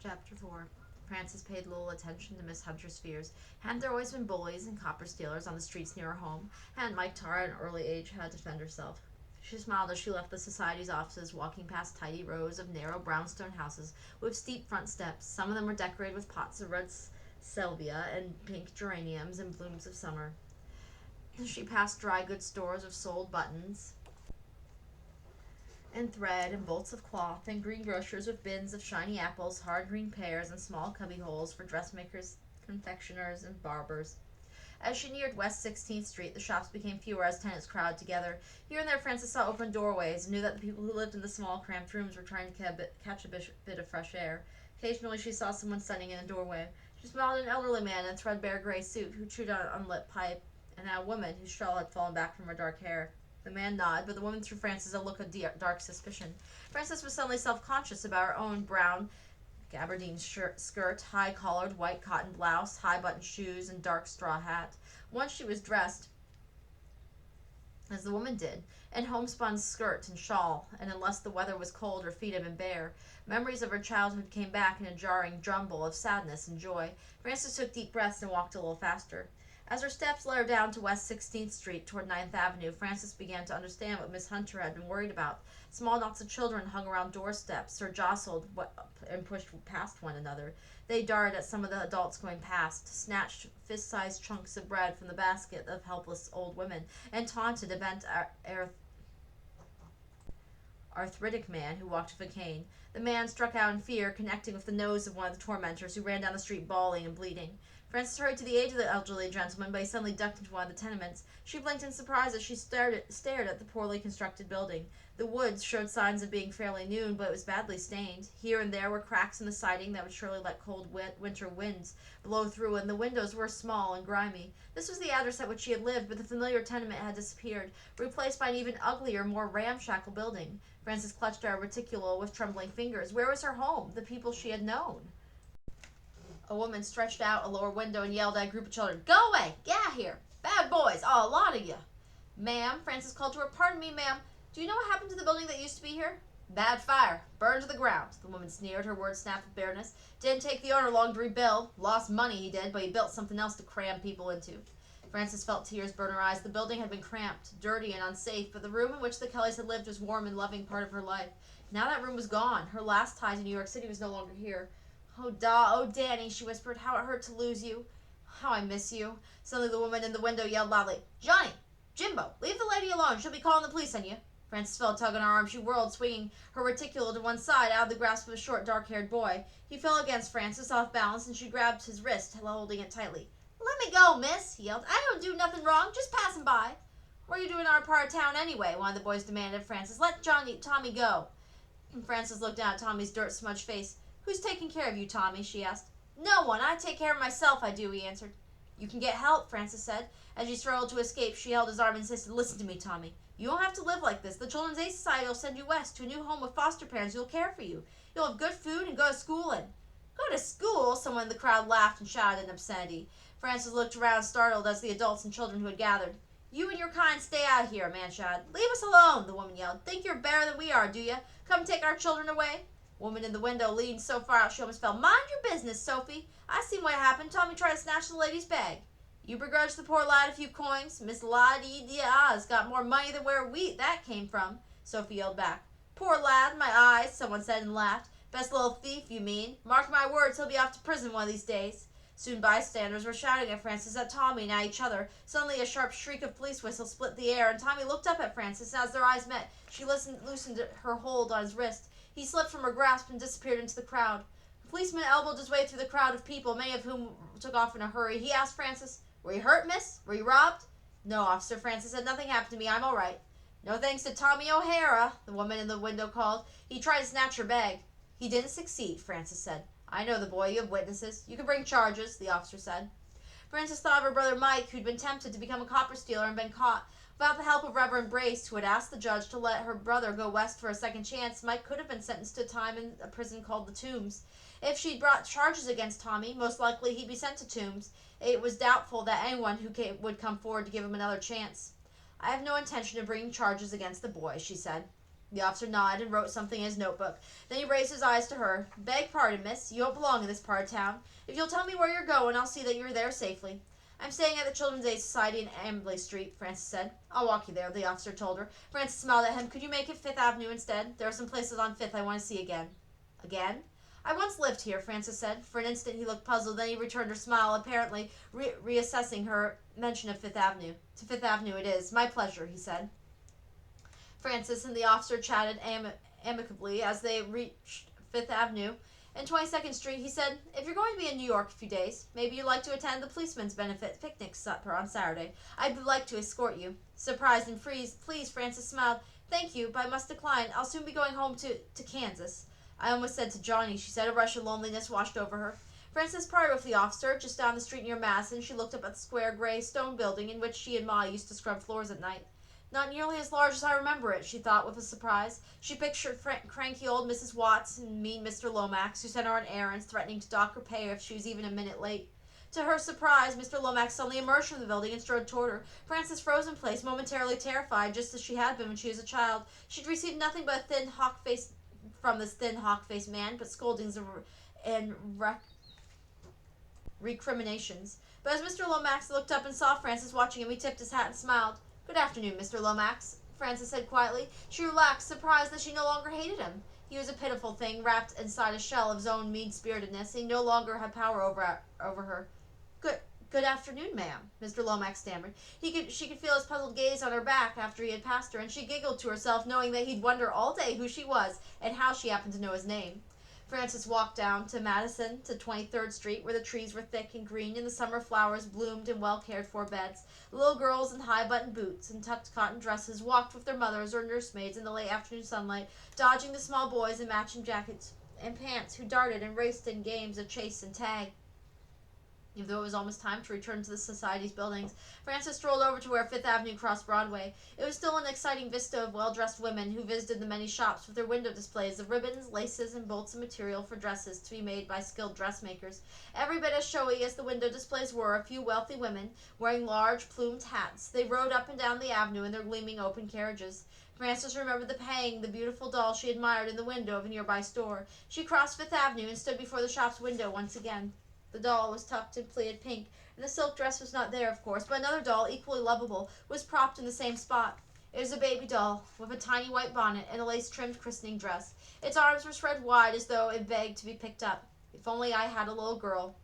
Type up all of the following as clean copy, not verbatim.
Chapter 4. Frances paid little attention to Miss Hunter's fears. Hadn't there always been bullies and copper stealers on the streets near her home? Hadn't Mike Tara at an early age had to defend herself? She smiled as she left the society's offices, walking past tidy rows of narrow brownstone houses with steep front steps. Some of them were decorated with pots of red salvia and pink geraniums and blooms of summer. She passed dry goods stores with sold buttons and thread and bolts of cloth, and greengrocers with bins of shiny apples, hard green pears, and small cubby holes for dressmakers, confectioners, and barbers. As she neared West 16th Street, the shops became fewer as tenants crowded together. Here and there, Frances saw open doorways and knew that the people who lived in the small, cramped rooms were trying to catch a bit of fresh air. Occasionally, she saw someone standing in a doorway. She smiled at an elderly man in a threadbare gray suit who chewed on an unlit pipe, and at a woman whose shawl had fallen back from her dark hair. The man nodded, but the woman threw Frances a look of dark suspicion. Frances was suddenly self-conscious about her own brown gabardine skirt, high-collared white cotton blouse, high-buttoned shoes, and dark straw hat. Once she was dressed, as the woman did, in homespun skirt and shawl, and unless the weather was cold, her feet had been bare. Memories of her childhood came back in a jarring jumble of sadness and joy. Frances took deep breaths and walked a little faster. As her steps led her down to West 16th Street toward 9th Avenue, Frances began to understand what Miss Hunter had been worried about. Small knots of children hung around doorsteps or jostled and pushed past one another. They darted at some of the adults going past, snatched fist-sized chunks of bread from the basket of helpless old women, and taunted a bent arthritic man who walked with a cane. The man struck out in fear, connecting with the nose of one of the tormentors, who ran down the street bawling and bleeding. Frances hurried to the aid of the elderly gentleman, but he suddenly ducked into one of the tenements. She blinked in surprise as she stared at the poorly constructed building. The woods showed signs of being fairly new, but it was badly stained. Here and there were cracks in the siding that would surely let cold winter winds blow through, and the windows were small and grimy. This was the address at which she had lived, but the familiar tenement had disappeared, replaced by an even uglier, more ramshackle building. Frances clutched at her reticule with trembling fingers. Where was her home? The people she had known? A woman stretched out a lower window and yelled at a group of children, "Go away! Get out here! Bad boys! Oh, a lot of you!" "Ma'am," Frances called to her, "pardon me, ma'am. Do you know what happened to the building that used to be here?" "Bad fire. Burned to the ground." The woman sneered, her words snapped with bitterness. "Didn't take the owner long to rebuild. Lost money, he did, but he built something else to cram people into." Frances felt tears burn her eyes. The building had been cramped, dirty, and unsafe, but the room in which the Kellys had lived was warm and loving part of her life. Now that room was gone. Her last tie to New York City was no longer here. Oh, Danny," she whispered, "how it hurt to lose you. How I miss you." Suddenly the woman in the window yelled loudly, "Johnny! Jimbo! Leave the lady alone. She'll be calling the police on you." Frances felt a tug on her arm. She whirled, swinging her reticule to one side, out of the grasp of a short, dark-haired boy. He fell against Frances, off balance, and she grabbed his wrist, holding it tightly. "Let me go, miss," he yelled. "I don't do nothing wrong. Just passing by." "What are you doing in our part of town anyway?" one of the boys demanded of Frances. "Let Tommy go." And Frances looked down at Tommy's dirt-smudged face. "Who's taking care of you, Tommy?" she asked. "No one. I take care of myself, I do," he answered. "You can get help," Frances said. As she struggled to escape, she held his arm and insisted, "Listen to me, Tommy. You don't have to live like this. The Children's Aid Society will send you west to a new home with foster parents who will care for you. You'll have good food and go to school and—" "Go to school?" Someone in the crowd laughed and shouted in obscenity. Frances looked around, startled, as the adults and children who had gathered. "You and your kind stay out of here," a man shouted. "Leave us alone," the woman yelled. "Think you're better than we are, do you? Come take our children away." Woman in the window leaned so far out she almost fell. "Mind your business, Sophie. I seen what happened. Tommy tried to snatch the lady's bag." "You begrudge the poor lad a few coins? Miss La-dee-dee-ah's got more money than where that came from," Sophie yelled back. "Poor lad, my eyes," someone said and laughed. "Best little thief, you mean. Mark my words, he'll be off to prison one of these days." Soon bystanders were shouting at Frances, at Tommy, and at each other. Suddenly a sharp shriek of police whistle split the air, and Tommy looked up at Frances, and as their eyes met, she loosened her hold on his wrist. He slipped from her grasp and disappeared into the crowd. The policeman elbowed his way through the crowd of people, many of whom took off in a hurry. He asked Frances, "Were you hurt, miss? Were you robbed?" "No, officer," Frances said. "Nothing happened to me. I'm all right." "No thanks to Tommy O'Hara," the woman in the window called. "He tried to snatch her bag." "He didn't succeed," Frances said. "I know the boy. You have witnesses. You can bring charges," the officer said. Frances thought of her brother Mike, who'd been tempted to become a copper stealer and been caught. Without the help of Reverend Brace, who had asked the judge to let her brother go west for a second chance, Mike could have been sentenced to time in a prison called the Tombs. If she'd brought charges against Tommy, most likely he'd be sent to Tombs. It was doubtful that anyone would come forward to give him another chance. "I have no intention of bringing charges against the boy," she said. The officer nodded and wrote something in his notebook. Then he raised his eyes to her. "Beg pardon, miss. You don't belong in this part of town. If you'll tell me where you're going, I'll see that you're there safely." "I'm staying at the Children's Aid Society in Ambley Street," Frances said. "I'll walk you there," the officer told her. Frances smiled at him. "Could you make it Fifth Avenue instead? There are some places on Fifth I want to see again." "Again?" "I once lived here," Frances said. For an instant he looked puzzled, then he returned her smile, apparently reassessing her mention of Fifth Avenue. "To Fifth Avenue it is. My pleasure," he said. Frances and the officer chatted amicably as they reached Fifth Avenue and 22nd Street. He said, "If you're going to be in New York a few days, maybe you'd like to attend the policeman's benefit picnic supper on Saturday. I'd like to escort you." Surprised and pleased, Frances smiled. "Thank you, but I must decline. I'll soon be going home to Kansas." "I almost said to Johnny," she said. A rush of loneliness washed over her. Frances parted with the officer. Just down the street near Madison, she looked up at the square gray stone building in which she and Ma used to scrub floors at night. "Not nearly as large as I remember it," she thought with a surprise. She pictured cranky old Mrs. Watts and mean Mr. Lomax, who sent her on errands, threatening to dock her pay if she was even a minute late. To her surprise, Mr. Lomax suddenly emerged from the building and strode toward her. Frances froze in place, momentarily terrified, just as she had been when she was a child. She'd received nothing but a thin, hawk-faced from this thin, hawk-faced man, but scoldings and recriminations. But as Mr. Lomax looked up and saw Frances watching him, he tipped his hat and smiled. "Good afternoon, Mr. Lomax," Frances said quietly. She relaxed, surprised that she no longer hated him. He was a pitiful thing, wrapped inside a shell of his own mean-spiritedness. He no longer had power over her. Good afternoon, ma'am," Mr. Lomax stammered. She could feel his puzzled gaze on her back after he had passed her, and she giggled to herself, knowing that he'd wonder all day who she was and how she happened to know his name. Frances walked down to Madison to 23rd Street, where the trees were thick and green and the summer flowers bloomed in well-cared-for beds. Little girls in high-buttoned boots and tucked cotton dresses walked with their mothers or nursemaids in the late afternoon sunlight, dodging the small boys in matching jackets and pants who darted and raced in games of chase and tag. Even though it was almost time to return to the Society's buildings, Frances strolled over to where Fifth Avenue crossed Broadway. It was still an exciting vista of well-dressed women who visited the many shops with their window displays of ribbons, laces, and bolts of material for dresses to be made by skilled dressmakers. Every bit as showy as the window displays were, a few wealthy women, wearing large plumed hats. They rode up and down the avenue in their gleaming open carriages. Frances remembered the beautiful doll she admired in the window of a nearby store. She crossed Fifth Avenue and stood before the shop's window once again. The doll was tucked in pleated pink, and the silk dress was not there, of course, but another doll, equally lovable, was propped in the same spot. It was a baby doll, with a tiny white bonnet and a lace-trimmed christening dress. Its arms were spread wide as though it begged to be picked up. "If only I had a little girl,"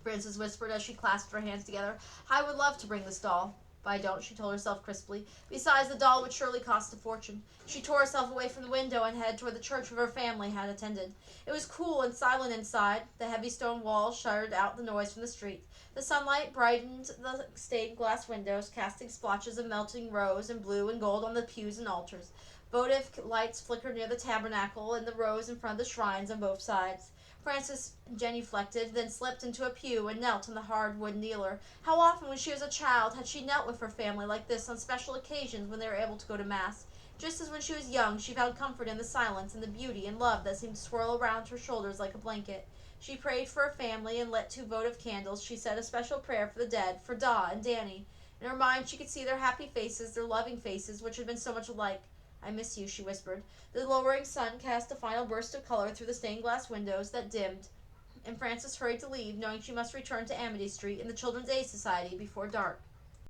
Frances whispered as she clasped her hands together. "I would love to bring this doll. But I don't," she told herself crisply. Besides, the doll would surely cost a fortune. She tore herself away from the window and headed toward the church where her family had attended. It was cool and silent inside. The heavy stone walls shuttered out the noise from the street. The sunlight brightened the stained glass windows, casting splotches of melting rose and blue and gold on the pews and altars. Votive lights flickered near the tabernacle and the rows in front of the shrines on both sides. Frances genuflected, then slipped into a pew and knelt on the hard wood kneeler. How often when she was a child had she knelt with her family like this on special occasions when they were able to go to Mass? Just as when she was young, she found comfort in the silence and the beauty and love that seemed to swirl around her shoulders like a blanket. She prayed for her family and lit 2 votive candles. She said a special prayer for the dead, for Da and Danny. In her mind she could see their happy faces, their loving faces, which had been so much alike. "I miss you," she whispered. The lowering sun cast a final burst of color through the stained glass windows that dimmed, and Frances hurried to leave, knowing she must return to Amity Street and the Children's Aid Society before dark.